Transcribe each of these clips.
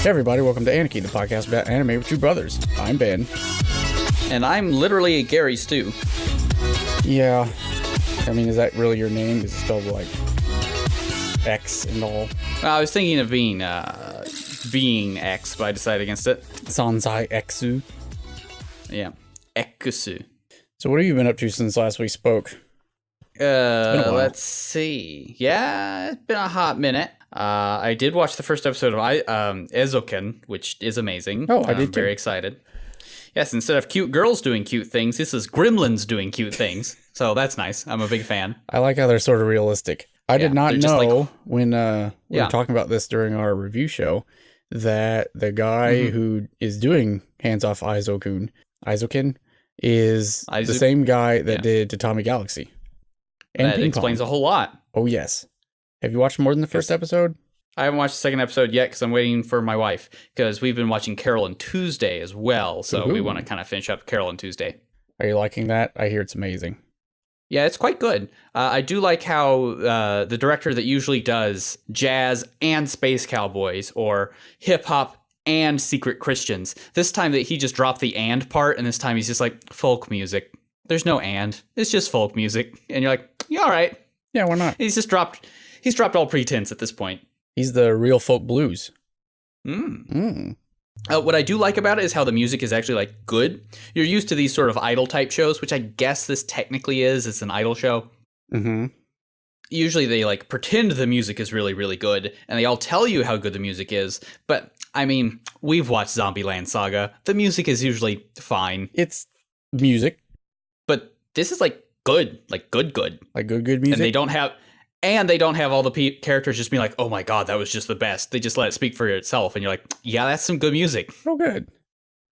Hey everybody, welcome to Aniki, the podcast about anime with two brothers. I'm Ben. And I'm literally Gary Stu. Yeah, I mean, is that really your name? Is it spelled like X and all? I was thinking of being X, but I decided against it. Sanzai Exu. Yeah, Ekusu. So what have you been up to since last we spoke? Let's see. Yeah, it's been a hot minute. I did watch the first episode of Eizouken, which is amazing. Oh, I did too. Very excited. Yes, instead of cute girls doing cute things, this is gremlins doing cute things. So that's nice. I'm a big fan. I like how they're sort of realistic. I did not know when we were talking about this during our review show that the guy who is doing Hands Off Eizouken is the same guy that did Tatami Galaxy. And that explains a whole lot. Oh, yes. Have you watched more than the first episode? I haven't watched the second episode yet because I'm waiting for my wife, because we've been watching Carole and Tuesday as well. So we want to kind of finish up Carole and Tuesday. Are you liking that? I hear it's amazing. Yeah, it's quite good. I do like how the director that usually does jazz and space cowboys or hip hop and secret Christians, this time that he just dropped the and part, and this time he's just like folk music. There's no and. It's just folk music. And you're like, yeah, all right. Yeah, why not? He's dropped all pretense at this point. He's the real folk blues. What I do like about it is how the music is actually like good. You're used to these sort of idol type shows, which I guess this technically is. It's an idol show. Mm-hmm. Usually they like pretend the music is really, really good, and they all tell you how good the music is. But I mean, we've watched Zombieland Saga. The music is usually fine. It's music. But this is like good. Like good. Like good music. And they don't have all the characters just being like, oh my god, that was just the best. They just let it speak for itself. And you're like, yeah, that's some good music. Oh, good.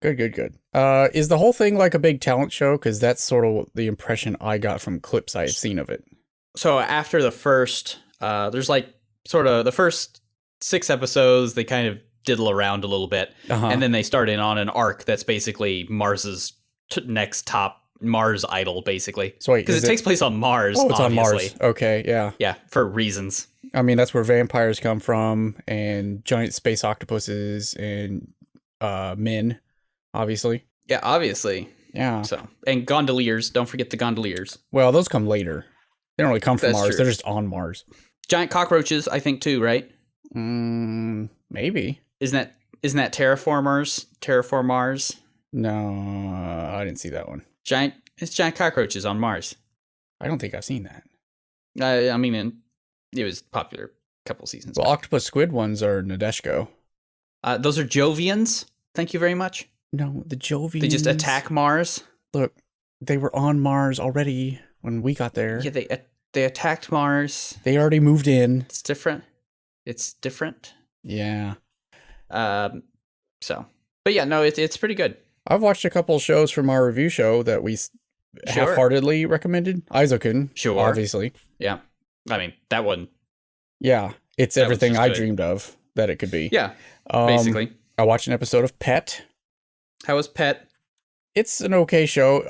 Good. Is the whole thing like a big talent show? Because that's sort of the impression I got from clips I've seen of it. So after the first, there's like sort of the first 6 episodes, they kind of diddle around a little bit. And then they start in on an arc that's basically Mars's next top Mars idol, basically. So because it takes place on Mars. Oh, it's obviously. on Mars. Okay, yeah, for reasons. I mean, that's where vampires come from, and giant space octopuses, and men, obviously. Yeah, obviously. Yeah. So and gondoliers. Don't forget the gondoliers. Well, those come later. They don't really come from That's Mars. True. They're just on Mars. Giant cockroaches, I think, too. Right? Maybe. Isn't that terraformers? Terraform Mars? No, I didn't see that one. It's giant cockroaches on Mars. I don't think I've seen that. I mean, it was popular a couple seasons Well, back. octopus squid ones are Nadeshko. Those are Jovians. Thank you very much. No, the Jovians. They just attack Mars. Look, they were on Mars already when we got there. Yeah, they attacked Mars. They already moved in. It's different. Yeah. But yeah, no, it's pretty good. I've watched a couple shows from our review show that we half-heartedly recommended. Eizouken, Sure. Obviously. Yeah. I mean, that one. Yeah, it's That everything was just I good. dreamed of that it could be. Yeah, basically. I watched an episode of Pet. How was Pet? It's an okay show.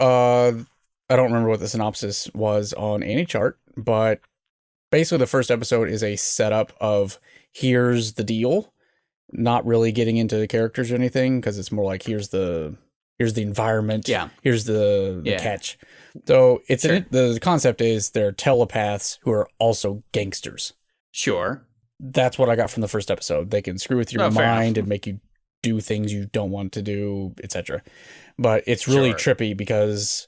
I don't remember what the synopsis was on AnyChart, but basically the first episode is a setup of here's the deal. Not really getting into the characters or anything, because it's more like here's the environment. Yeah. Here's the catch. So it's the concept is they're telepaths who are also gangsters. Sure. That's what I got from the first episode. They can screw with your mind and make you do things you don't want to do, etc. But it's really trippy because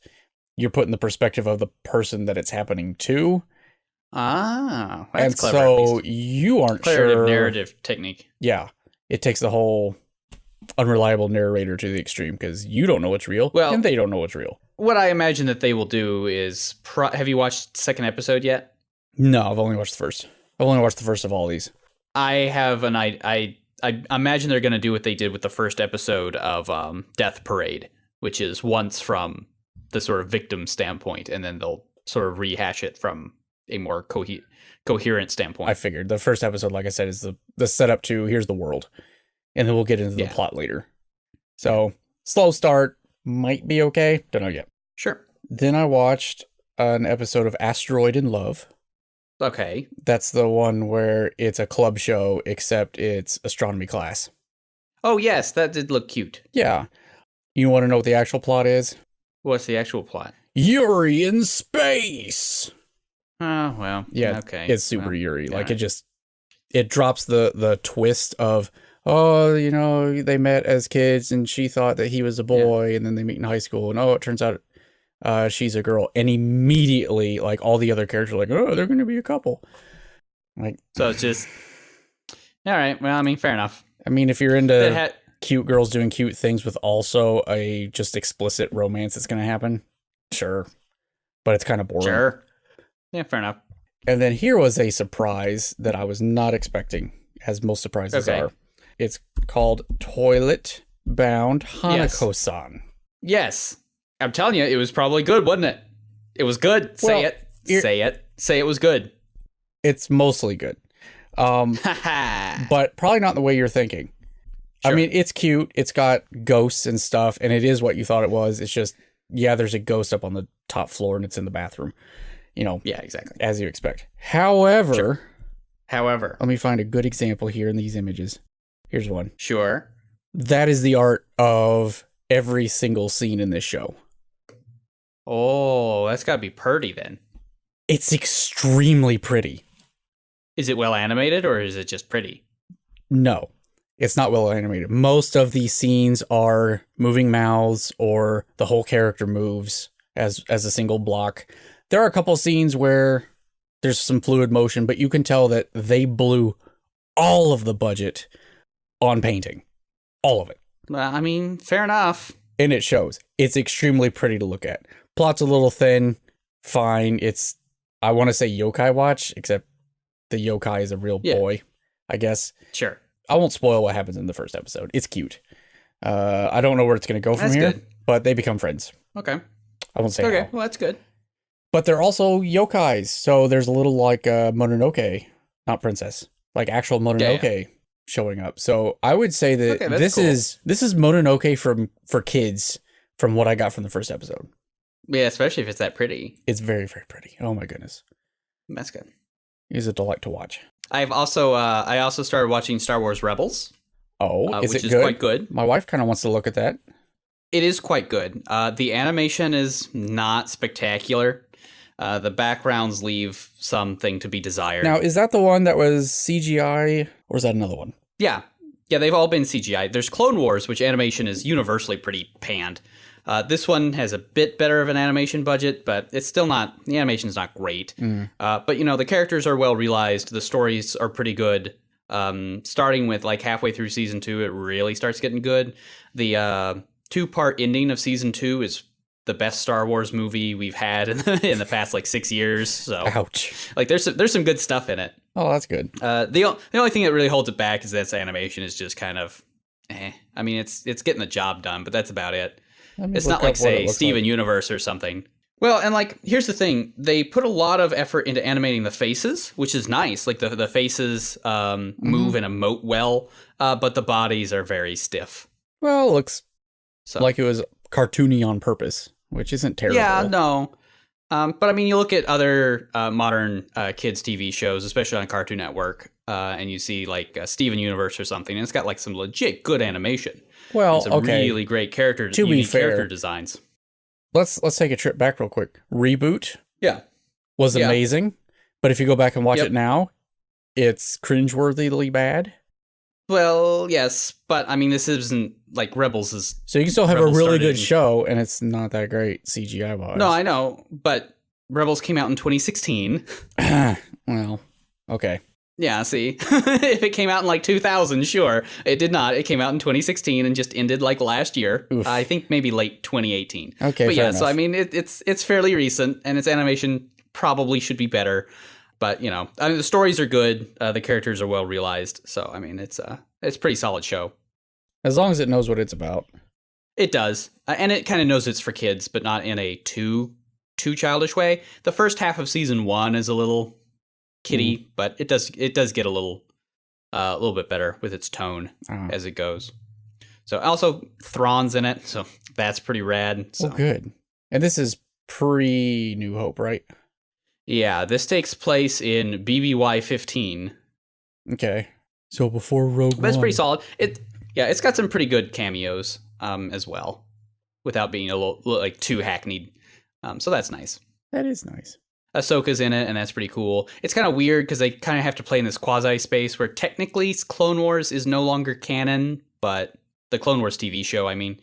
you're put in the perspective of the person that it's happening to. Ah, that's and clever. So you aren't sure. Narrative technique. Yeah. It takes the whole unreliable narrator to the extreme because you don't know what's real and they don't know what's real. What I imagine that they will do is... have you watched the second episode yet? No, I've only watched the first. I've only watched the first of all these. I have an... I imagine they're going to do what they did with the first episode of Death Parade, which is once from the sort of victim standpoint, and then they'll sort of rehash it from a more coherent standpoint. I figured. The first episode, like I said, is the setup to here's the world. And then we'll get into the plot later. So, slow start. Might be okay. Don't know yet. Sure. Then I watched an episode of Asteroid in Love. Okay. That's the one where it's a club show, except it's astronomy class. Oh, yes, that did look cute. Yeah. You want to know what the actual plot is? What's the actual plot? Yuri in space. Oh, well, Yeah, okay. it's super well, Yuri. Like, right. it drops the twist of, oh, you know, they met as kids and she thought that he was a boy, and then they meet in high school, and it turns out she's a girl. And immediately, like, all the other characters are like, oh, they're going to be a couple. Like, So it's just, all right, well, I mean, fair enough. I mean, if you're into cute girls doing cute things with also a just explicit romance that's going to happen, sure. But it's kind of boring. Sure. Yeah, fair enough. And then here was a surprise that I was not expecting, as most surprises are. It's called Toilet Bound Hanako-san. Yes. I'm telling you, it was probably good, wasn't it? It was good. Say it. Say it. Say it was good. It's mostly good. But probably not in the way you're thinking. Sure. I mean, it's cute. It's got ghosts and stuff, and it is what you thought it was. It's just, yeah, there's a ghost up on the top floor, and it's in the bathroom. You know, yeah, exactly. As you expect. However, let me find a good example here in these images. Here's one. Sure. That is the art of every single scene in this show. Oh, that's got to be pretty then. It's extremely pretty. Is it well animated or is it just pretty? No, it's not well animated. Most of these scenes are moving mouths or the whole character moves as a single block. There are a couple scenes where there's some fluid motion, but you can tell that they blew all of the budget on painting. All of it. Well, I mean, fair enough. And it shows. It's extremely pretty to look at. Plot's a little thin. Fine. It's, I want to say yokai watch, except the yokai is a real boy, I guess. Sure. I won't spoil what happens in the first episode. It's cute. I don't know where it's going to go from here, but they become friends. Okay. I won't say how. Okay, well, that's good. But they're also yokais, so there's a little like Mononoke, not princess, like actual Mononoke showing up. So I would say that this is Mononoke for kids from what I got from the first episode. Yeah, especially if it's that pretty. It's very, very pretty. Oh my goodness. That's good. It's a delight to watch. I also started watching Star Wars Rebels. Oh, which is quite good. My wife kind of wants to look at that. It is quite good. The animation is not spectacular. The backgrounds leave something to be desired. Now, is that the one that was CGI, or is that another one? Yeah. Yeah, they've all been CGI. There's Clone Wars, which animation is universally pretty panned. This one has a bit better of an animation budget, but it's still not, the animation's not great. But, you know, the characters are well realized. The stories are pretty good. Starting with like halfway through season 2, it really starts getting good. The 2-part ending of season 2 is the best Star Wars movie we've had in the past like 6 years. So, ouch! Like there's some good stuff in it. Oh, that's good. The only thing that really holds it back is that its animation is just kind of, I mean, it's getting the job done, but that's about it. It's not like say Steven Universe or something. Well, and like here's the thing: they put a lot of effort into animating the faces, which is nice. Like the faces move and emote well, but the bodies are very stiff. Well, it looks like it was cartoony on purpose, which isn't terrible. Yeah, no. But I mean, you look at other modern kids' TV shows, especially on Cartoon Network, and you see like Steven Universe or something, and it's got like some legit good animation. Well, and some really great character designs. Let's take a trip back real quick. Reboot, was amazing, but if you go back and watch it now, it's cringeworthily bad. Well, yes, but I mean, this isn't like Rebels is. So you can still have a really good show, and it's not that great CGI wise. No, I know, but Rebels came out in 2016. Well, okay. Yeah, see, if it came out in like 2000, sure. It did not. It came out in 2016 and just ended like last year. I think maybe late 2018. Okay, but yeah, enough. So I mean, it's fairly recent, and its animation probably should be better. But you know, I mean, the stories are good. The characters are well realized. So I mean, it's a pretty solid show. As long as it knows what it's about. It does, and it kind of knows it's for kids, but not in a too childish way. The first half of season 1 is a little kiddie, but it does get a little bit better with its tone as it goes. So also Thrawn's in it, so that's pretty rad. So. Oh, good. And this is pre New Hope, right? Yeah, this takes place in BBY 15. Okay, so before Rogue One. That's pretty solid. Yeah, it's got some pretty good cameos as well, without being a little like too hackneyed. So that's nice. That is nice. Ahsoka's in it, and that's pretty cool. It's kind of weird because they kind of have to play in this quasi space where technically Clone Wars is no longer canon, but the Clone Wars TV show, I mean,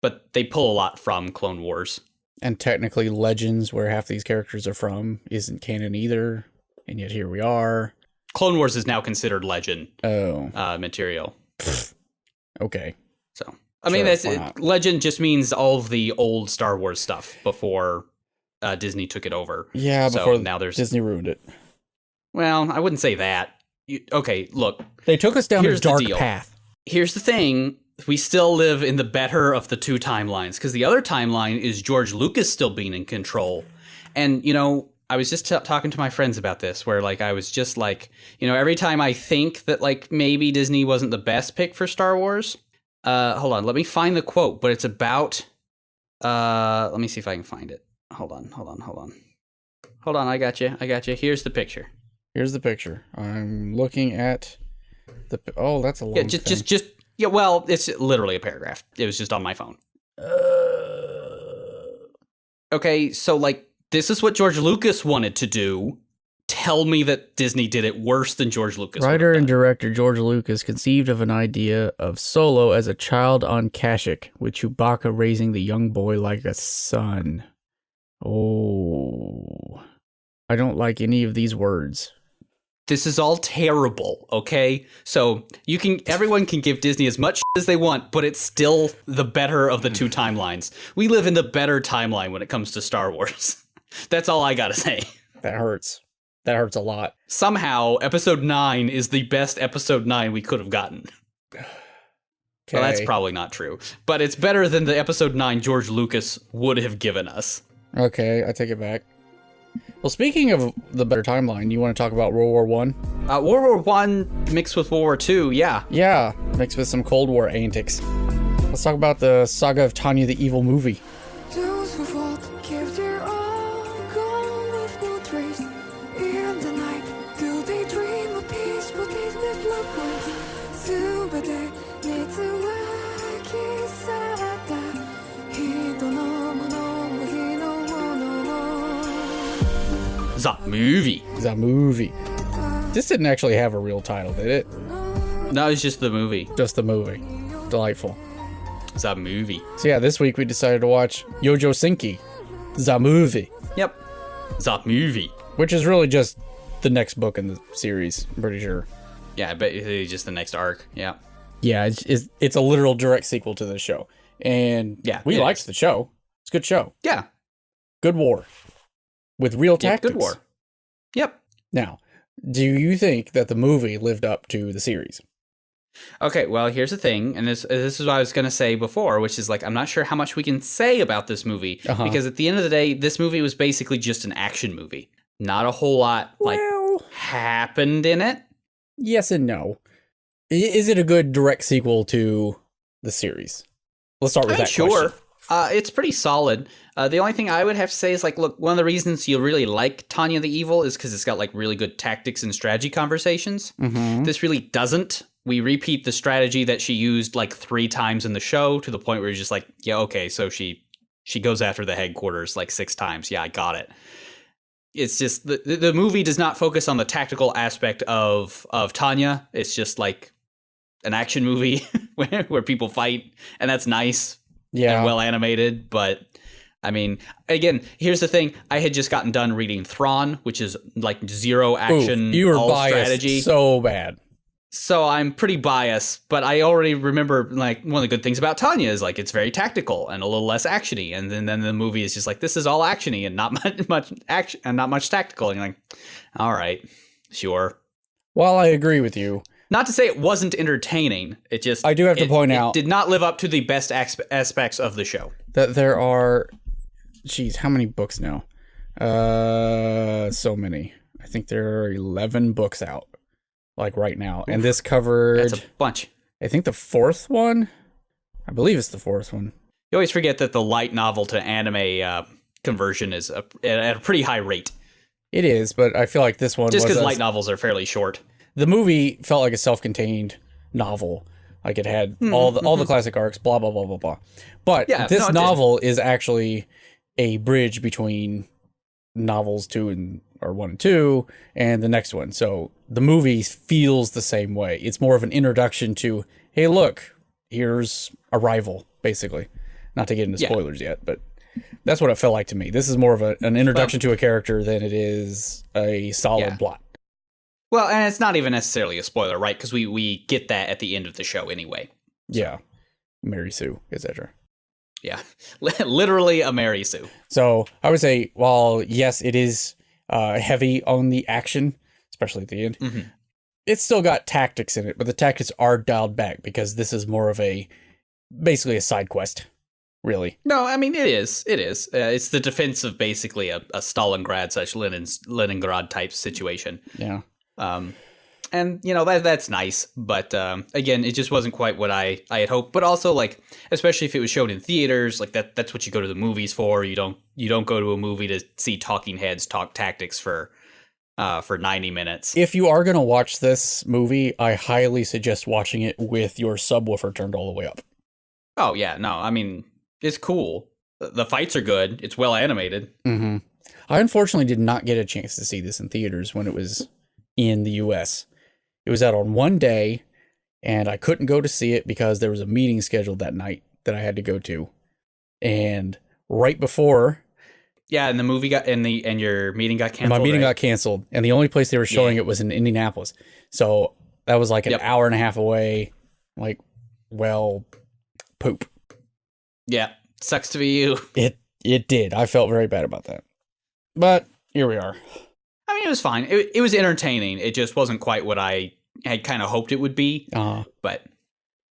but they pull a lot from Clone Wars. And technically Legends, where half these characters are from, isn't canon either. And yet here we are. Clone Wars is now considered legend material. Okay. So, I mean, legend just means all of the old Star Wars stuff before Disney took it over. Yeah, before now Disney ruined it. Well, I wouldn't say that. Okay, look. They took us down a dark path. Here's the thing. We still live in the better of the two timelines, because the other timeline is George Lucas still being in control. And, you know, I was just talking to my friends about this, where, like, I was just like, you know, every time I think that, like, maybe Disney wasn't the best pick for Star Wars. Hold on, let me find the quote, but it's about, let me see if I can find it. Hold on, I got you. Here's the picture. I'm looking at that's a long thing. Yeah, well, it's literally a paragraph. It was just on my phone. Okay, so, like, this is what George Lucas wanted to do. Tell me that Disney did it worse than George Lucas. Writer and director George Lucas conceived of an idea of Solo as a child on Kashyyyk, with Chewbacca raising the young boy like a son. Oh, I don't like any of these words. This is all terrible, okay? So everyone can give Disney as much as they want, but it's still the better of the two timelines. We live in the better timeline when it comes to Star Wars. That's all I gotta say. That hurts. That hurts a lot. Somehow, Episode 9 is the best Episode 9 we could have gotten. Okay. Well, that's probably not true. But it's better than the Episode 9 George Lucas would have given us. Okay, I take it back. Well, speaking of the better timeline, you want to talk about World War One? World War One mixed with World War Two, yeah. Yeah, mixed with some Cold War antics. Let's talk about the Saga of Tanya the Evil movie. Those who fought give their all, gone with no trace. In the night, do they dream of peace, but they live loved ones. Subete mitsuaki sarata, hito no mono mo hino mono mo. The movie. This didn't actually have a real title, did it? No, it's just the movie. Just the movie. Delightful. The movie. So yeah, this week we decided to watch Youjo Senki, the movie. Yep. The movie. Which is really just the next book in the series, I'm pretty sure. Yeah, I bet it's just the next arc. Yeah. Yeah, it's a literal direct sequel to the show. And yeah, we liked the show. It's a good show. Yeah. Good war. With real tactics. Good war. Yep. Now, do you think that the movie lived up to the series? Okay, well, here's the thing, and this is what I was going to say before, which is, like, I'm not sure how much we can say about this movie, because at the end of the day, this movie was basically just an action movie. Not a whole lot, happened in it. Yes and no. Is it a good direct sequel to the series? Let's start with that question. It's pretty solid. The only thing I would have to say is, like, look, one of the reasons you really like Tanya the Evil is because it's got, like, really good tactics and strategy conversations. Mm-hmm. This really doesn't. We repeat the strategy that she used, like, 3 times in the show, to the point where you're just like, yeah, okay, so she goes after the headquarters, like, 6 times. Yeah, I got it. It's just, the movie does not focus on the tactical aspect of Tanya. It's just, like, an action movie where people fight, and that's nice. Yeah. And well animated, but I mean, again, here's the thing. I had just gotten done reading Thrawn, which is like zero action, you were all biased strategy. So bad. So I'm pretty biased, but I already remember, like, one of the good things about Tanya is, like, it's very tactical and a little less actiony, and then the movie is just like, this is all actiony and not much action and not much tactical, and you're like, all right, sure. While I agree with you. Not to say it wasn't entertaining, it just... I do have to point out... It did not live up to the best aspects of the show. That there are... Geez, how many books now? So many. I think there are 11 books out, like, right now. Oof. And this covered... That's a bunch. I think the 4th one? I believe it's the 4th one. You always forget that the light novel to anime conversion is at a pretty high rate. It is, but I feel like this one just because light novels are fairly short. The movie felt like a self-contained novel, Like it had all the classic arcs, blah blah blah blah blah. But this novel is actually a bridge between novels 1 and 2 and the next one. So the movie feels the same way. It's more of an introduction to, hey, look, here's a rival, basically. Not to get into spoilers yet, but that's what it felt like to me. This is more of an introduction to a character than it is a solid plot. Well, and it's not even necessarily a spoiler, right? Because we get that at the end of the show anyway. So. Yeah. Mary Sioux, etc. Yeah. Literally a Mary Sioux. So I would say, while, yes, it is heavy on the action, especially at the end, it's still got tactics in it, but the tactics are dialed back because this is more of basically a side quest, really. No, I mean, it is. It is. It's the defense of basically a Stalingrad/Leningrad type situation. Yeah. And that's nice, but again, it just wasn't quite what I had hoped. But also, like, especially if it was shown in theaters, like that's what you go to the movies for. You don't go to a movie to see talking heads talk tactics for 90 minutes. If you are gonna watch this movie, I highly suggest watching it with your subwoofer turned all the way up. Oh yeah, no, I mean, it's cool. The fights are good. It's well animated. I unfortunately did not get a chance to see this in theaters when it was in the US. It was out on one day, and I couldn't go to see it because there was a meeting scheduled that night that I had to go to. And right before... Yeah, and the movie and your meeting got canceled. My meeting got canceled, and the only place they were showing it was in Indianapolis. So that was like an hour and a half away. Like, well, poop. Yeah, sucks to be you. It did. I felt very bad about that. But here we are. I mean, it was fine. It was entertaining. It just wasn't quite what I had kind of hoped it would be. But,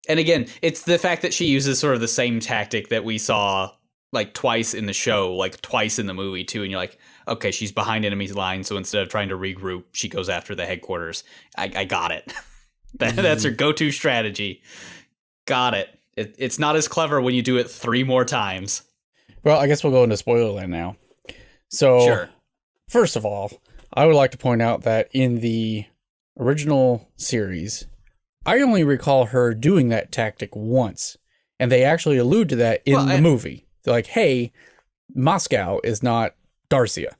and again, it's the fact that she uses sort of the same tactic that we saw like twice in the show, like twice in the movie too. And you're like, okay, she's behind enemy's line. So instead of trying to regroup, she goes after the headquarters. I got it. That's her go-to strategy. Got it. It's not as clever when you do it 3 more times. Well, I guess we'll go into spoiler land now. So, sure. First of all, I would like to point out that in the original series, I only recall her doing that tactic once. And they actually allude to that in the movie. They're like, hey, Moscow is not Darcia.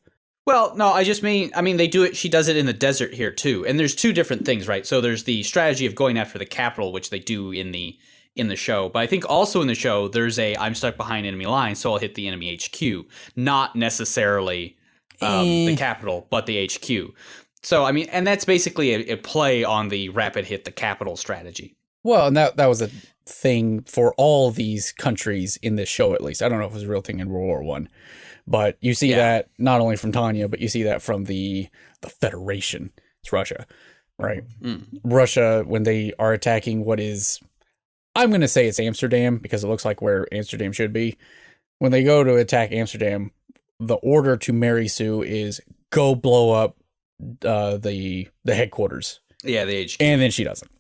Well, no, I mean, they do it. She does it in the desert here, too. And there's 2 different things, right? So there's the strategy of going after the capital, which they do in the show. But I think also in the show, there's I'm stuck behind enemy lines, so I'll hit the enemy HQ. Not necessarily the capital, but the HQ. So, I mean, and that's basically a play on the rapid hit the capital strategy. Well, and that was a thing for all these countries in this show, at least. I don't know if it was a real thing in World War I. But you see that not only from Tanya, but you see that from the Federation. It's Russia, right? Russia, when they are attacking what is... I'm going to say it's Amsterdam because it looks like where Amsterdam should be. When they go to attack Amsterdam, the order to Mary Sioux is go blow up the headquarters. Yeah, the HQ. And then she doesn't.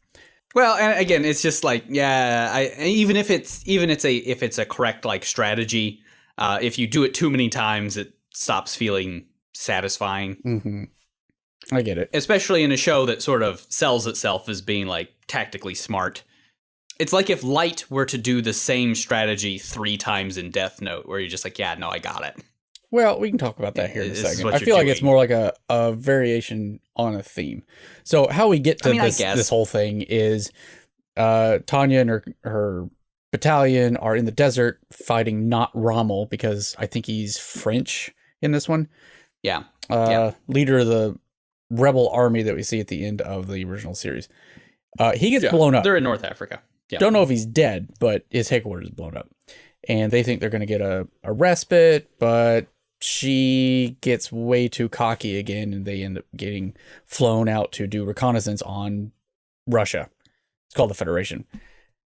Well, and again, it's just like, even if it's a correct like strategy, if you do it too many times, it stops feeling satisfying. I get it. Especially in a show that sort of sells itself as being like tactically smart. It's like if Light were to do the same strategy 3 times in Death Note, where you're just like, yeah, no, I got it. Well, we can talk about that here in a second. I feel like it's more like a variation on a theme. So how we get to this whole thing is Tanya and her battalion are in the desert fighting not Rommel, because I think he's French in this one. Yeah. Leader of the rebel army that we see at the end of the original series. He gets blown up. They're in North Africa. Yeah. Don't know if he's dead, but his headquarters is blown up. And they think they're going to get a respite, but she gets way too cocky again, and they end up getting flown out to do reconnaissance on Russia. It's called the Federation.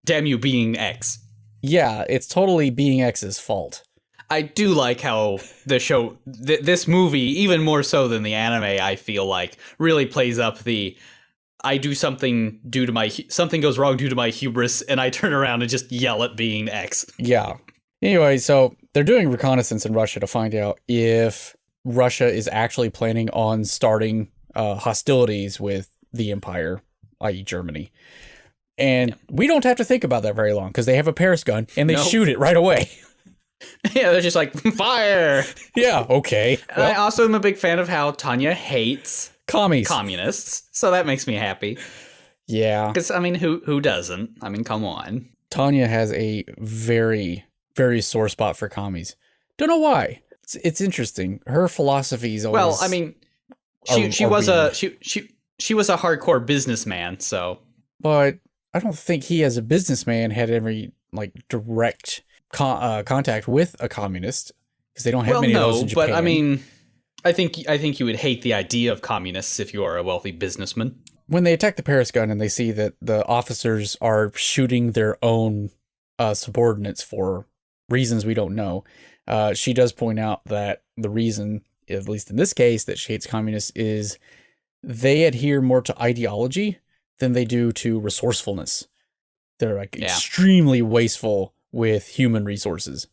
Damn you, Being X. Yeah, it's totally Being X's fault. I do like how the show, this movie, even more so than the anime, I feel like, really plays up the... I do something something goes wrong due to my hubris, and I turn around and just yell at Being X. Yeah. Anyway, so they're doing reconnaissance in Russia to find out if Russia is actually planning on starting hostilities with the Empire, i.e. Germany. And we don't have to think about that very long because they have a Paris gun and they Nope. shoot it right away. Yeah, they're just like, fire! Yeah, okay. And I also am a big fan of how Tanya hates Commies. communists, so that makes me happy. Yeah. Because, I mean, who doesn't? I mean, come on. Tanya has a very, very sore spot for commies. Don't know why. It's interesting. Her philosophy is always... Well, I mean, she are was weird. she was a hardcore businessman, so... But I don't think he, as a businessman, had any like direct contact with a communist because they don't have many of those in Japan. But I mean, I think you would hate the idea of communists if you are a wealthy businessman. When they attack the Paris gun and they see that the officers are shooting their own subordinates for reasons we don't know, she does point out that the reason, at least in this case, that she hates communists is they adhere more to ideology than they do to resourcefulness. They're like extremely wasteful with human resources.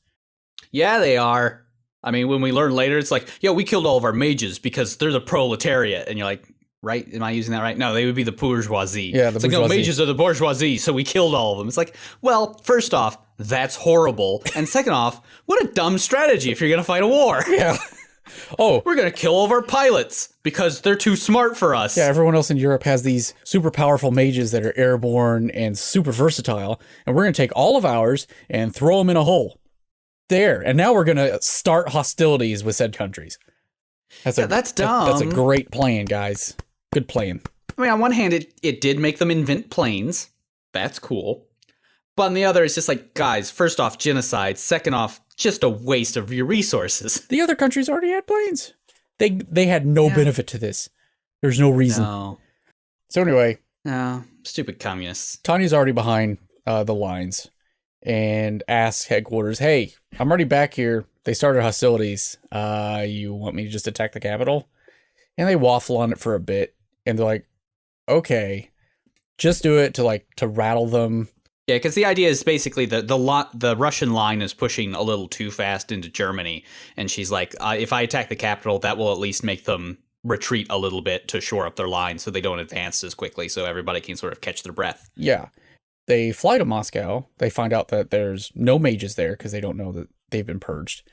Yeah, they are. I mean, when we learn later, it's like, yeah, we killed all of our mages because they're the proletariat. And you're like, right? Am I using that right? No, they would be the bourgeoisie. Yeah, the it's like, no, bourgeoisie. mages are the bourgeoisie, so we killed all of them. It's like, well, first off, that's horrible. And second off, what a dumb strategy if you're going to fight a war. Yeah. Oh, We're going to kill all of our pilots because they're too smart for us. yeah, everyone else in Europe has these super powerful mages that are airborne and super versatile, and we're going to take all of ours and throw them in a hole. There. And now we're going to start hostilities with said countries. That's that's dumb. That's a great plan, guys. Good plan. I mean, on one hand, it did make them invent planes. That's cool. But on the other, it's just like, guys, first off, genocide. Second off, just a waste of your resources. The other countries already had planes. They had no benefit to this. There's no reason. No. So anyway, No. Stupid communists. Tanya's already behind the lines and asks headquarters, hey, I'm already back here. They started hostilities. You want me to just attack the capital? And they waffle on it for a bit. And they're like, okay, just do it to rattle them. Yeah, because the idea is basically the Russian line is pushing a little too fast into Germany. And she's like, if I attack the capital, that will at least make them retreat a little bit to shore up their line so they don't advance as quickly so everybody can sort of catch their breath. Yeah. They fly to Moscow. They find out that there's no mages there because they don't know that they've been purged.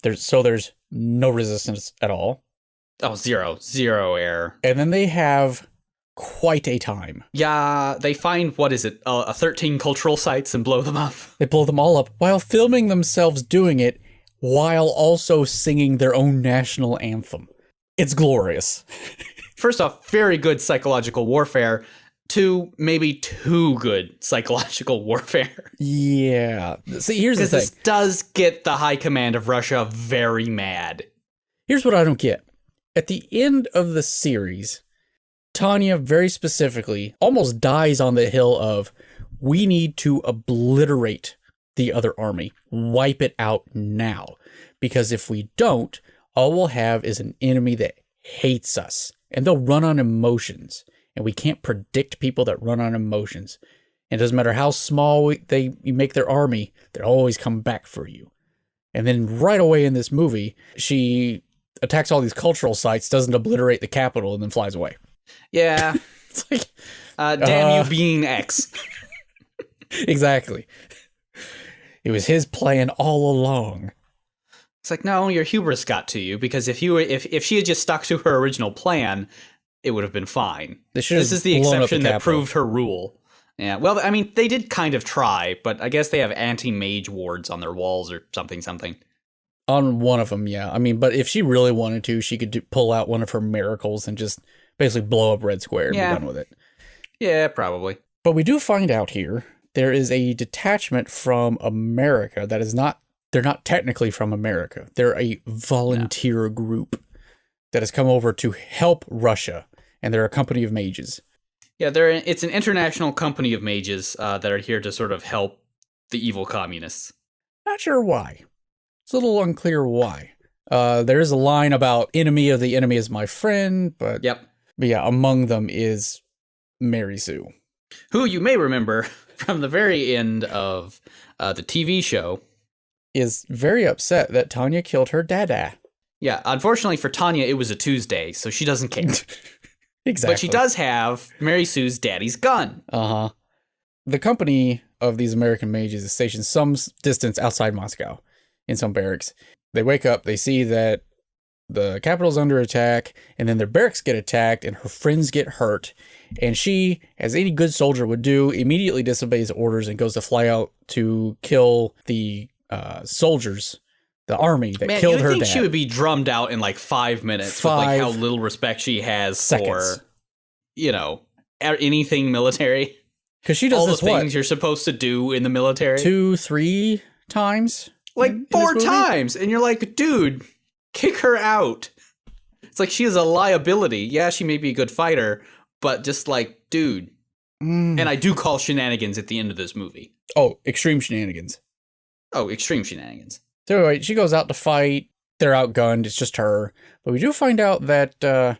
There's no resistance at all. Oh, zero error. And then they have quite a time. Yeah, they find, 13 cultural sites and blow them up. They blow them all up while filming themselves doing it while also singing their own national anthem. It's glorious. First off, very good psychological warfare. Two, maybe too good psychological warfare. Yeah. See, here's the Because thing. this does get the high command of Russia very mad. Here's what I don't get. At the end of the series, Tanya very specifically almost dies on the hill of, we need to obliterate the other army. Wipe it out now. Because if we don't, all we'll have is an enemy that hates us. And they'll run on emotions. And we can't predict people that run on emotions. And it doesn't matter how small you make their army, they'll always come back for you. And then right away in this movie, she attacks all these cultural sites, doesn't obliterate the capital, and then flies away. Yeah. It's like, Damn you being X. exactly. It was his plan all along. It's like, no, your hubris got to you, because if she had just stuck to her original plan, it would have been fine. They should have This is the blown up exception the that capital. proved her rule. Yeah, well, I mean, they did kind of try, but I guess they have anti-mage wards on their walls or something. On one of them, yeah. I mean, but if she really wanted to, she could pull out one of her miracles and just basically blow up Red Square and be done with it. Yeah, probably. But we do find out here, there is a detachment from America that is not, they're not technically from America. They're a volunteer group that has come over to help Russia, and they're a company of mages. Yeah, it's an international company of mages that are here to sort of help the evil communists. Not sure why. It's a little unclear why. There is a line about enemy of the enemy is my friend, but, Yep. but yeah, among them is Mary Sioux. Who you may remember from the very end of the TV show. Is very upset that Tanya killed her dada. Yeah, unfortunately for Tanya, it was a Tuesday, so she doesn't care. Exactly. But she does have Mary Sue's daddy's gun. Uh-huh. the company of these American mages is stationed some distance outside Moscow in some barracks. They wake up, they see that the capital's under attack, and then their barracks get attacked, and her friends get hurt. And she, as any good soldier would do, immediately disobeys orders and goes to fly out to kill the soldiers, the army that killed her dad. She would be drummed out in like 5 minutes with like how little respect she has for, anything military. Because she does all this, the things you're supposed to do in the military. 2-3 times? Like 4 times. And you're like, dude, kick her out. It's like she is a liability. Yeah, she may be a good fighter, but just like, dude. And I do call shenanigans at the end of this movie. Oh, extreme shenanigans. Oh, extreme shenanigans. So anyway, she goes out to fight. They're outgunned. It's just her. But we do find out that, of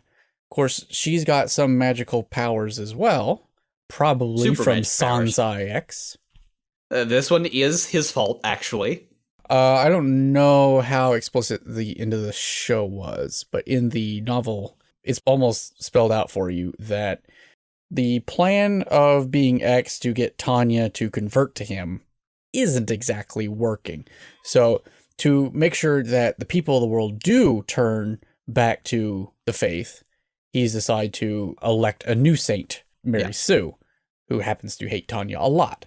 course, she's got some magical powers as well. Probably Super from magic Sansai X. This one is his fault, actually. I don't know how explicit the end of the show was, but in the novel, it's almost spelled out for you that the plan of being X to get Tanya to convert to him isn't exactly working. So to make sure that the people of the world do turn back to the faith, he's decided to elect a new saint, Mary Sioux, who happens to hate Tanya a lot.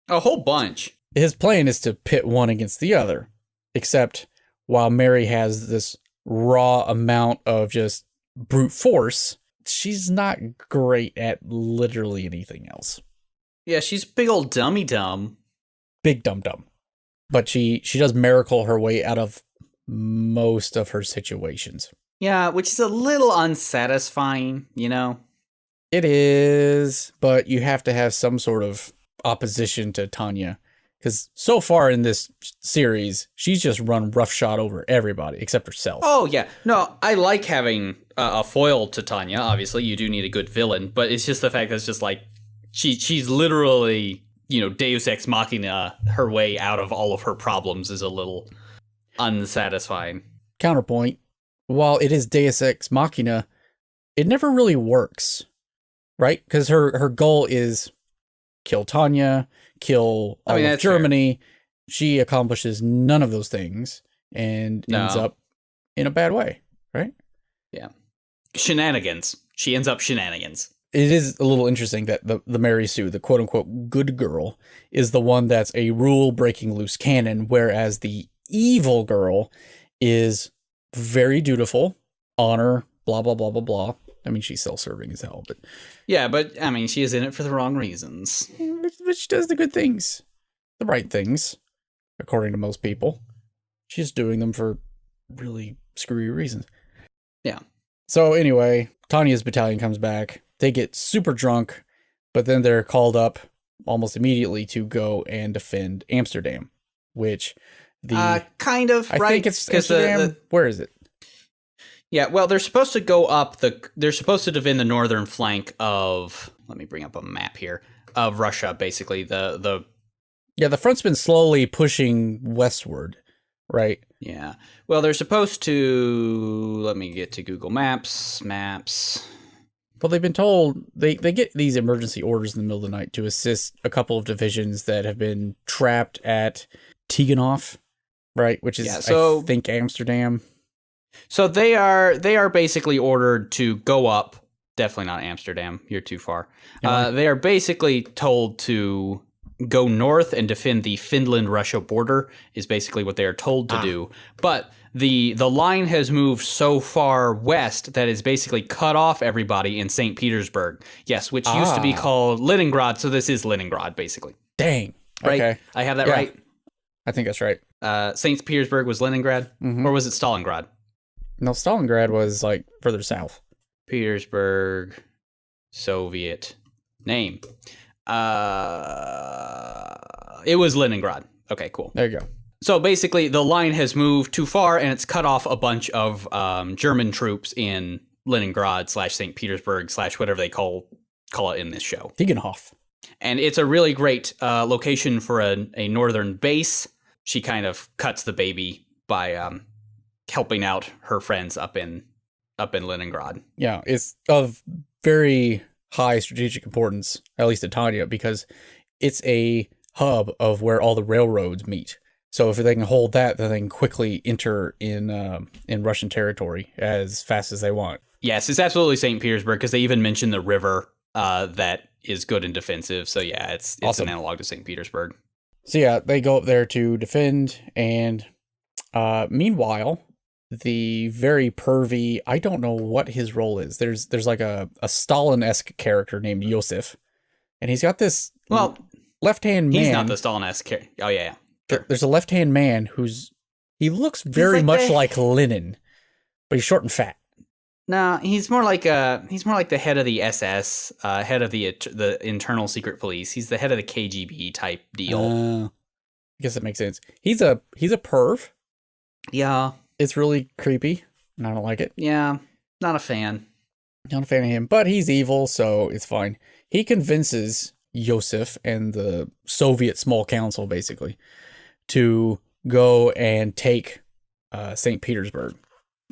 A whole bunch. His plan is to pit one against the other, except while Mary has this raw amount of just brute force, she's not great at literally anything else. Yeah, she's big old dummy dumb. Big dum-dum. But she does miracle her way out of most of her situations. Yeah, which is a little unsatisfying, It is, but you have to have some sort of opposition to Tanya. Because so far in this series, she's just run roughshod over everybody except herself. Oh, yeah. No, I like having a foil to Tanya. Obviously, you do need a good villain. But it's just the fact that it's just like she's literally, Deus Ex Machina her way out of all of her problems is a little unsatisfying. Counterpoint, while it is Deus Ex Machina, it never really works, right? Because her goal is kill Tanya, kill all of Germany. Fair. She accomplishes none of those things and ends up in a bad way, right? Yeah. Shenanigans. She ends up shenanigans. It is a little interesting that the Mary Sioux, the quote-unquote good girl, is the one that's a rule-breaking loose cannon, whereas the evil girl is very dutiful, honor, blah, blah, blah, blah, blah. I mean, she's self-serving as hell, but... Yeah, but, I mean, she is in it for the wrong reasons. But she does the good things. The right things, according to most people. She's doing them for really screwy reasons. Yeah. So, anyway, Tanya's battalion comes back. They get super drunk, but then they're called up almost immediately to go and defend Amsterdam, which kind of, right? I think it's Amsterdam. Where is it? Yeah, well, they're supposed to go up they're supposed to defend the northern flank of, let me bring up a map here, of Russia, basically. The front's been slowly pushing westward, right? Yeah. Well, they're supposed to, let me get to Google Maps. Well, they've been told they get these emergency orders in the middle of the night to assist a couple of divisions that have been trapped at Tiganov, right? Which is, I think, Amsterdam. So they are basically ordered to go up. Definitely not Amsterdam. You're too far. They are basically told to go north and defend the Finland-Russia border is basically what they are told to do. But the line has moved so far west that it's basically cut off everybody in St. Petersburg. Yes, which used to be called Leningrad. So this is Leningrad, basically. Dang. Right? Okay. I have that right? I think that's right. St. Petersburg was Leningrad? Mm-hmm. Or was it Stalingrad? No, Stalingrad was like further south. Petersburg, Soviet name. It was Leningrad. Okay, cool. There you go. So basically, the line has moved too far, and it's cut off a bunch of German troops in Leningrad / St. Petersburg / whatever they call it in this show. Tiganhof. And it's a really great location for a northern base. She kind of cuts the baby by helping out her friends up in Leningrad. Yeah, it's of very high strategic importance, at least to Tanya, because it's a hub of where all the railroads meet. So if they can hold that, then they can quickly enter in Russian territory as fast as they want. Yes, it's absolutely St. Petersburg, because they even mention the river that is good and defensive. So yeah, it's Awesome. an analog to St. Petersburg. So yeah, they go up there to defend, and meanwhile, the very pervy, I don't know what his role is. There's like a Stalin-esque character named Yosef, and he's got this left-hand man. He's not the Stalin-esque character. Oh yeah. Sure. There's a left-hand man he looks very much like Lenin, but he's short and fat. No, he's more like the head of the SS, head of the internal secret police. He's the head of the KGB type deal. I guess that makes sense. He's a perv. Yeah. It's really creepy, and I don't like it. Yeah, not a fan. Not a fan of him, but he's evil, so it's fine. He convinces Yosef and the Soviet Small Council, basically, to go and take St. Petersburg,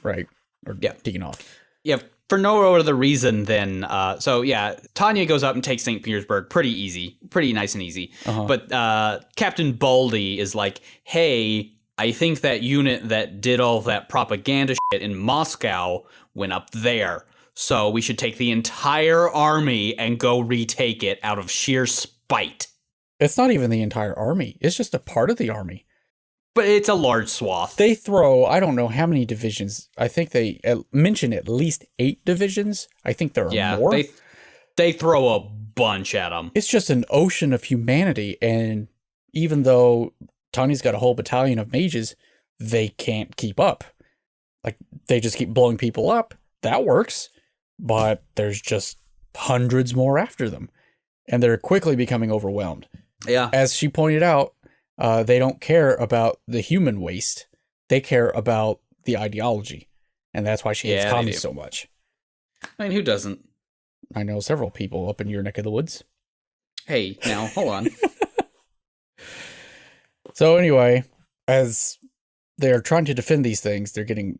right? Or Tikhonov. Yeah, for no other reason than Tanya goes up and takes St. Petersburg pretty easy, pretty nice and easy. But Captain Baldy is like, hey, I think that unit that did all that propaganda shit in Moscow went up there. So we should take the entire army and go retake it out of sheer spite. It's not even the entire army. It's just a part of the army. But it's a large swath. They throw, I don't know how many divisions. I think they mention at least 8 divisions. I think there are more. They throw a bunch at them. It's just an ocean of humanity. And even though Tanya's got a whole battalion of mages, they can't keep up. Like, they just keep blowing people up. That works. But there's just hundreds more after them. And they're quickly becoming overwhelmed. Yeah. As she pointed out, they don't care about the human waste. They care about the ideology. And that's why she hates commies so much. I mean, who doesn't? I know several people up in your neck of the woods. Hey, now, hold on. So anyway, as they're trying to defend these things, they're getting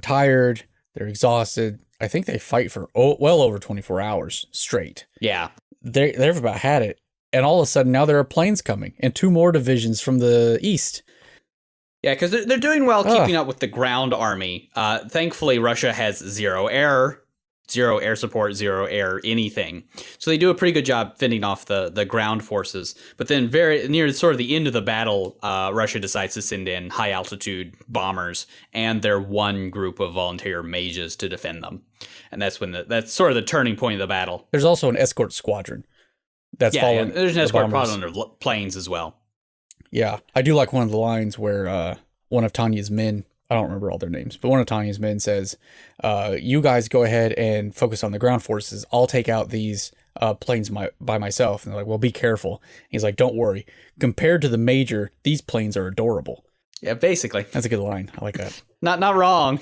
tired, they're exhausted. I think they fight for well over 24 hours straight. Yeah. They've about had it. And all of a sudden, now there are planes coming, and 2 more divisions from the east. Yeah, because they're doing well keeping up with the ground army. Thankfully, Russia has zero air support, 0 air anything. So they do a pretty good job fending off the ground forces. But then very near sort of the end of the battle, Russia decides to send in high-altitude bombers and their one group of volunteer mages to defend them. And that's when that's sort of the turning point of the battle. There's also an escort squadron. There's an escort pod under planes as well. Yeah, I do like one of the lines where one of Tanya's men, I don't remember all their names, but one of Tanya's men says, you guys go ahead and focus on the ground forces. I'll take out these planes by myself. And they're like, well, be careful. And he's like, don't worry. Compared to the major, these planes are adorable. Yeah, basically. That's a good line. I like that. Not wrong.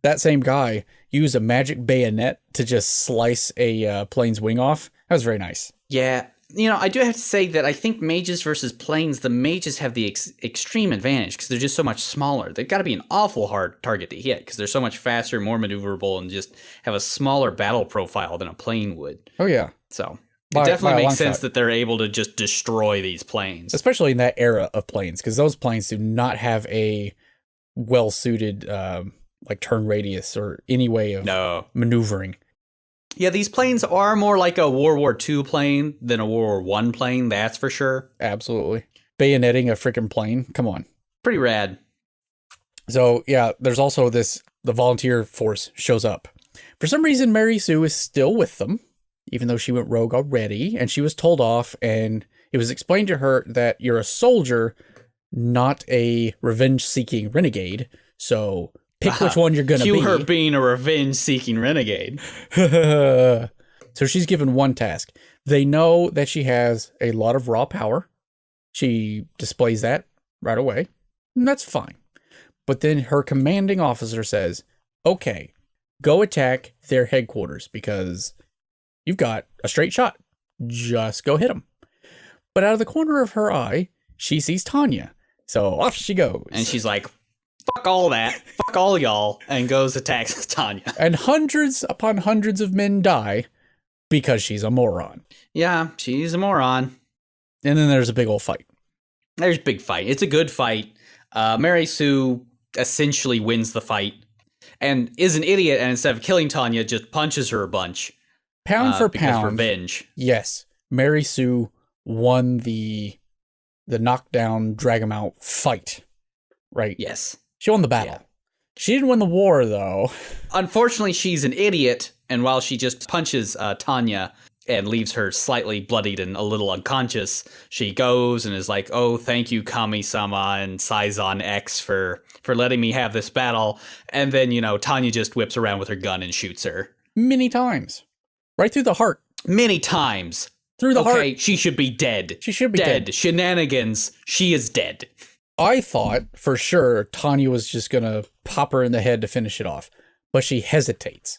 That same guy used a magic bayonet to just slice a plane's wing off. That was very nice. Yeah. I do have to say that I think mages versus planes, the mages have the extreme advantage because they're just so much smaller. They've got to be an awful hard target to hit because they're so much faster, more maneuverable, and just have a smaller battle profile than a plane would. Oh, yeah. So it definitely makes sense that they're able to just destroy these planes. Especially in that era of planes, because those planes do not have a well-suited turn radius or any way of maneuvering. Yeah, these planes are more like a World War II plane than a World War I plane, that's for sure. Absolutely. Bayoneting a freaking plane. Come on. Pretty rad. So, yeah, there's also the volunteer force shows up. For some reason, Mary Sioux is still with them, even though she went rogue already, and she was told off, and it was explained to her that you're a soldier, not a revenge-seeking renegade, so pick which one you're going to be. Cue her being a revenge-seeking renegade. So she's given one task. They know that she has a lot of raw power. She displays that right away. And that's fine. But then her commanding officer says, okay, go attack their headquarters because you've got a straight shot. Just go hit them. But out of the corner of her eye, she sees Tanya. So off she goes. And she's like, fuck all that. Fuck all y'all. And goes attacks Tanya. And hundreds upon hundreds of men die because she's a moron. Yeah, she's a moron. And then there's a big old fight. There's a big fight. It's a good fight. Mary Sioux essentially wins the fight and is an idiot, and instead of killing Tanya, just punches her a bunch. Pound for because pound. revenge. Yes. Mary Sioux won the knockdown, drag him out fight. Right? Yes. She won the battle. Yeah. She didn't win the war, though. Unfortunately, she's an idiot, and while she just punches Tanya and leaves her slightly bloodied and a little unconscious, she goes and is like, oh, thank you, Kami-sama and Saizon X for letting me have this battle. And then, Tanya just whips around with her gun and shoots her. Many times. Right through the heart. Many times. Through the heart. Okay, she should be dead. She should be dead. Shenanigans. She is dead. I thought for sure Tanya was just going to pop her in the head to finish it off. But she hesitates.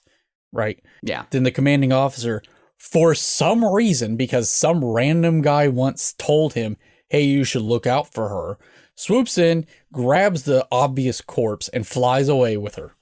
Right? Yeah. Then the commanding officer, for some reason, because some random guy once told him, hey, you should look out for her, swoops in, grabs the obvious corpse, and flies away with her.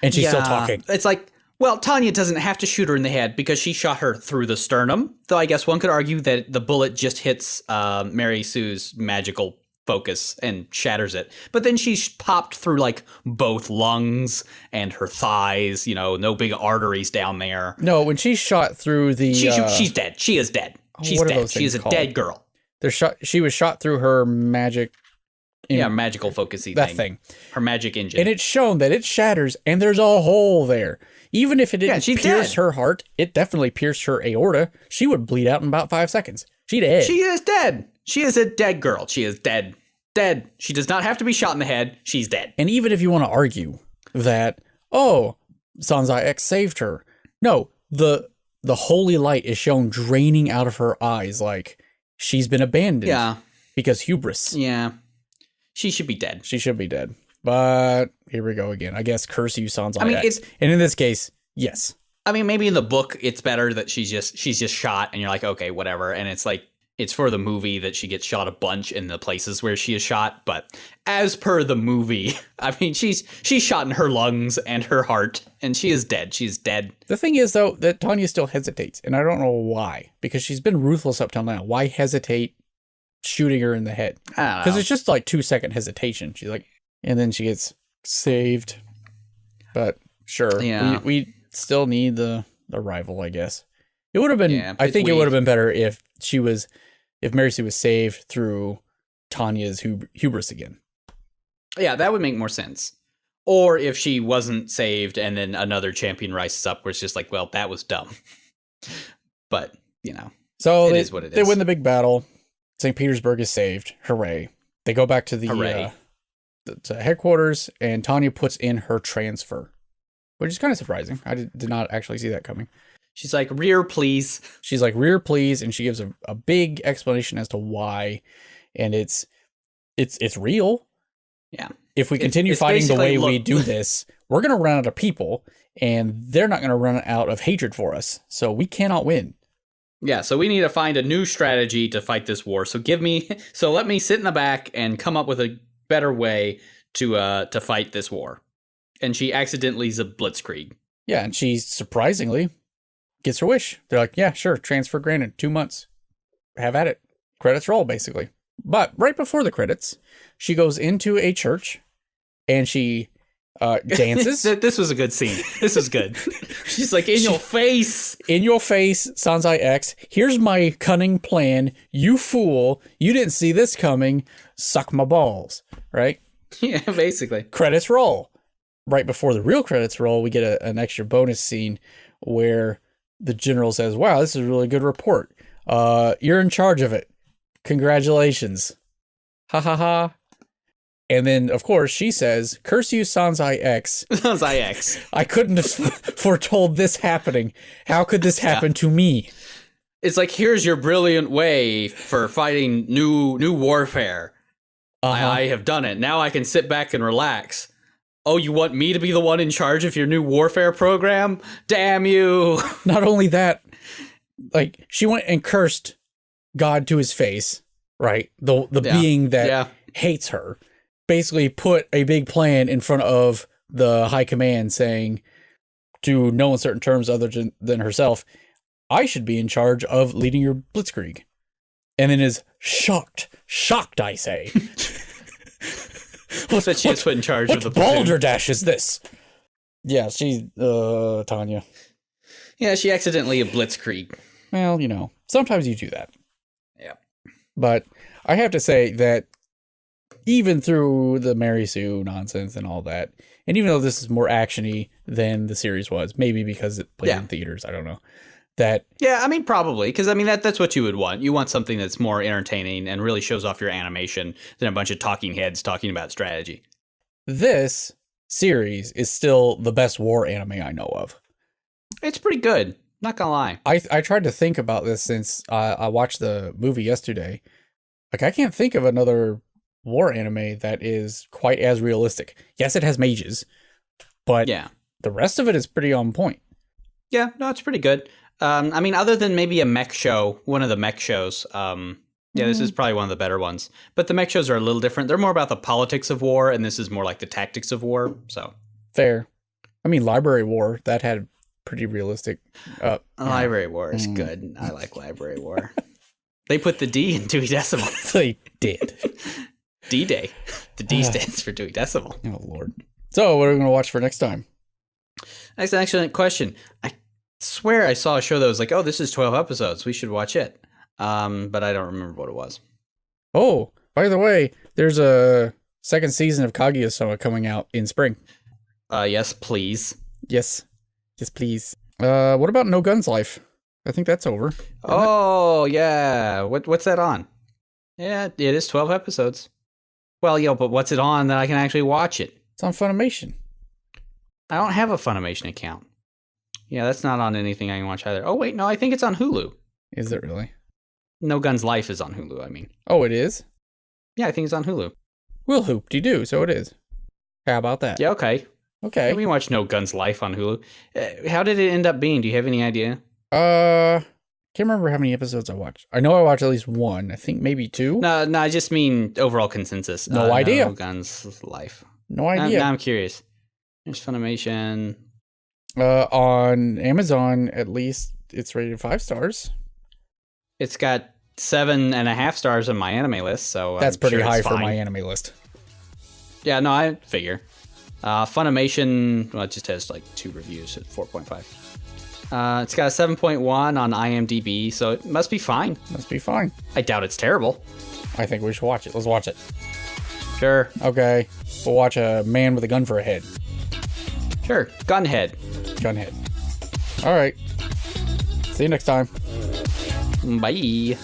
And she's still talking. It's like, well, Tanya doesn't have to shoot her in the head because she shot her through the sternum. Though I guess one could argue that the bullet just hits Mary Sioux's magical focus and shatters it. But then she's popped through like both lungs and her thighs, no big arteries down there. No, when she's shot through the... she's dead. She is dead. She's dead. She is a dead girl. She was shot through her magic... magical focusy thing. Her magic engine. And it's shown that it shatters and there's a hole there. Even if it didn't pierce her heart, it definitely pierced her aorta. She would bleed out in about 5 seconds. She's dead. She is dead. She is a dead girl. She is dead. Dead. She does not have to be shot in the head. She's dead. And even if you want to argue that, Sanzai X saved her. No, the holy light is shown draining out of her eyes like she's been abandoned. Yeah. Because hubris. Yeah. She should be dead. She should be dead. But here we go again. I guess curse you, Sanzai X. And in this case, yes. I mean, maybe in the book it's better that she's just shot and you're like, okay, whatever. And it's like, it's for the movie that she gets shot a bunch in the places where she is shot. But as per the movie, I mean, she's shot in her lungs and her heart, and she is dead. She's dead. The thing is, though, that Tanya still hesitates, and I don't know why. Because she's been ruthless up till now. Why hesitate shooting her in the head? I don't know. Because it's just like 2-second hesitation. She's like, and then she gets saved. But sure, yeah. we still need the rival, I guess. It would have been. Yeah, I think it would have been better if Mary Sioux was saved through Tanya's hubris again. Yeah, that would make more sense. Or if she wasn't saved and then another champion rises up where it's just like, well, that was dumb. But, So it is what it is. They win the big battle. St. Petersburg is saved. Hooray. They go back to the headquarters, and Tanya puts in her transfer, which is kind of surprising. I did not actually see that coming. She's like, rear, please. She's like, rear, please. And she gives a big explanation as to why. And it's real. Yeah. If we continue fighting the way we do this, we're going to run out of people, and they're not going to run out of hatred for us. So we cannot win. Yeah, so we need to find a new strategy to fight this war. So let me sit in the back and come up with a better way to fight this war. And she accidentally is a blitzkrieg. Yeah, and she surprisingly gets her wish. They're like, yeah, sure, transfer granted, 2 months. Have at it. Credits roll, basically. But right before the credits, she goes into a church and she dances. This was a good scene. This is good. She's like, in your face. In your face, Sanzai X. Here's my cunning plan. You fool. You didn't see this coming. Suck my balls. Right? Yeah, basically. Credits roll. Right before the real credits roll, we get an extra bonus scene where the general says, wow, this is a really good report. You're in charge of it. Congratulations. Ha ha ha. And then, of course, she says, curse you, Sanzai X. Sanzai X. I couldn't have foretold this happening. How could this happen to me? It's like, here's your brilliant way for fighting new warfare. I have done it. Now I can sit back and relax. Oh, you want me to be the one in charge of your new warfare program? Damn you. Not only that, like, she went and cursed God to his face, right? The being that hates her. Basically put a big plan in front of the high command saying, to no uncertain terms other than herself, I should be in charge of leading your blitzkrieg. and then is shocked, I say. What she is put in charge of the balderdash is this? Yeah, she's Tanya. Yeah, she accidentally a blitzkrieg. Well, sometimes you do that. Yeah. But I have to say that even through the Mary Sioux nonsense and all that, and even though this is more actiony than the series was, maybe because it played in theaters, I don't know. Yeah, I mean, probably, because I mean that's what you would want. You want something that's more entertaining and really shows off your animation than a bunch of talking heads talking about strategy. This series is still the best war anime I know of. It's pretty good, not gonna lie. I tried to think about this since I watched the movie yesterday. Like, I can't think of another war anime that is quite as realistic. Yes, it has mages, but the rest of it is pretty on point. Yeah, no, it's pretty good. I mean, other than maybe a mech show, one of the mech shows, this is probably one of the better ones. But the mech shows are a little different. They're more about the politics of war, and this is more like the tactics of war. So fair. I mean, Library War, that had pretty realistic. Library War is good. I like Library War. They put the D in Dewey Decimal. They did. D-Day. The D stands for Dewey Decimal. Oh, Lord. So, what are we going to watch for next time? That's an excellent question. I swear I saw a show that was like, oh, this is 12 episodes. We should watch it. But I don't remember what it was. Oh, by the way, there's a second season of Kaguya-sama coming out in spring. Yes, please. Yes. Yes, please. What about No Guns Life? I think that's over. Oh, yeah. What's that on? Yeah, it is 12 episodes. Well, but what's it on that I can actually watch it? It's on Funimation. I don't have a Funimation account. Yeah, that's not on anything I can watch either. Oh, wait, no, I think it's on Hulu. Is it really? No Guns Life is on Hulu, I mean. Oh, it is? Yeah, I think it's on Hulu. Well, hoop-de-doo, so it is. How about that? Yeah, okay. Okay. Let me watch No Guns Life on Hulu. How did it end up being? Do you have any idea? Can't remember how many episodes I watched. I know I watched at least one. I think maybe two. No, I just mean overall consensus. No idea. No Guns Life. No idea. Now I'm curious. There's Funimation. On Amazon, at least, it's rated 5 stars. It's got 7.5 stars on my anime list, so that's I'm pretty sure high it's for fine. my anime list. Yeah, no, I figure. Funimation, well, it just has like 2 reviews at 4.5. It's got a 7.1 on IMDb, so it must be fine. Must be fine. I doubt it's terrible. I think we should watch it. Let's watch it. Sure. Okay. We'll watch a man with a gun for a head. Sure. Gunhead. Gunhead. All right. See you next time. Bye.